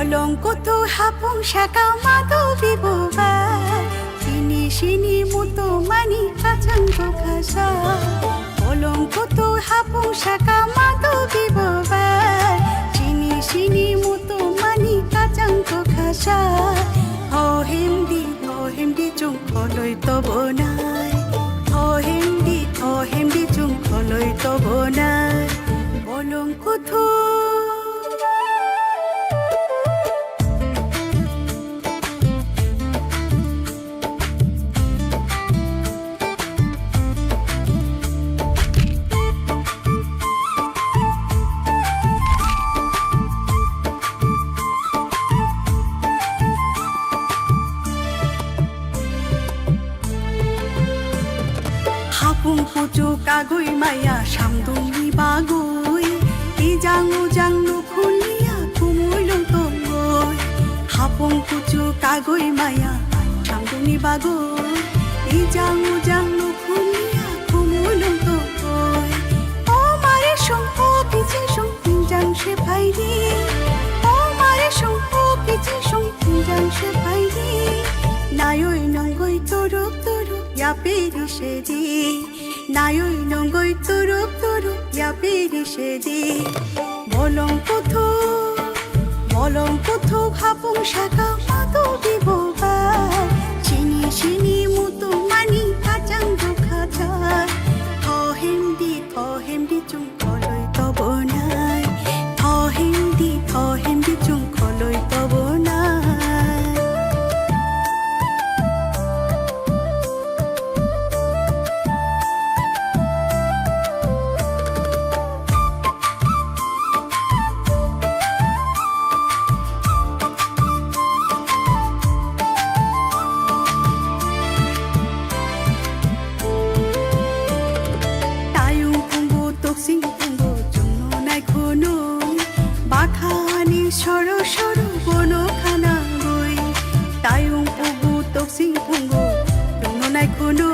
কলঙ্কত হাপুং শাকা মাধবী বোবা চিনি সিনি মুতো মানি কাচাঙ্গ খাসা কলঙ্কত হাপুং শাকা মাধবী বোবা চিনি সিনি মুতো মানি কাচাঙ্গ খাসা হেমদি চুং খলৈ তব নাই হেমদি চুং খলৈ তব নাই কলঙ্কত হাপুং পুচু কাগৈ মায়া সামদুংনি বাগৈ ইজাং উজাং নুখুলিয়া কুমুইলং তঙ্গৈ হাপুং পুচু কাগৈ মায়া সামদুংনি বাগৈ ইজাং উজাং নুখুলিয়া কুমুইলং তঙ্গৈ ও মারে সং ও পিছে সং তিনজাং সে ফাইরি ও মারে সং ও পিছে সং তিনজাং সে ফাইরি নায়ই নঙ্গৈ তরুক তরুক ইয়া পেরিসে দি নায়ই নঙ্গৈ তরুক তরুক ইয়া পেরিসে দি বলঙ্কথ হাপুং শাকা মাধবী বোবা চিনি সিনি মুতো মানি কাচাঙ্গ খাচা হেমদি চুং খলৈ তব নাই হেমদি চুং খলৈ তব নাই বাখানি সর সর বনখানা গই তায়ুং পুগু তকসিং পুঙ্গু দুনো নাই কোনো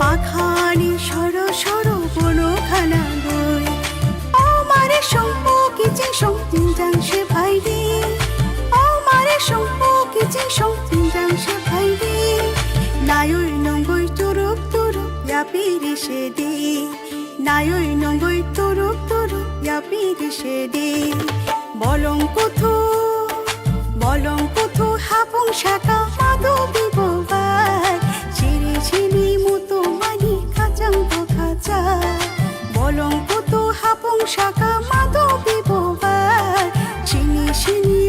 বাখানি সর সর বনখানা গই ও মারে সম্প কিচে সং তিনজাং সে ভাইরি ও মারে সম্প কিচে সং তিনজাং সে ভাইরি নায়ই নঙ্গই তুরুক তুরুক ইয়া পিরিসে দি নায়ই নঙ্গই তুরুক তুরুক ইয়া পিরিসে দি বলঙ্কথ হাপুং শাকা মাধবী বোবা চিনি চিনি মুতো মানি কাচাঙ্গ খাচা বলঙ্কথ হাপুং শাকা মাধবী বোবা চিনি সিনি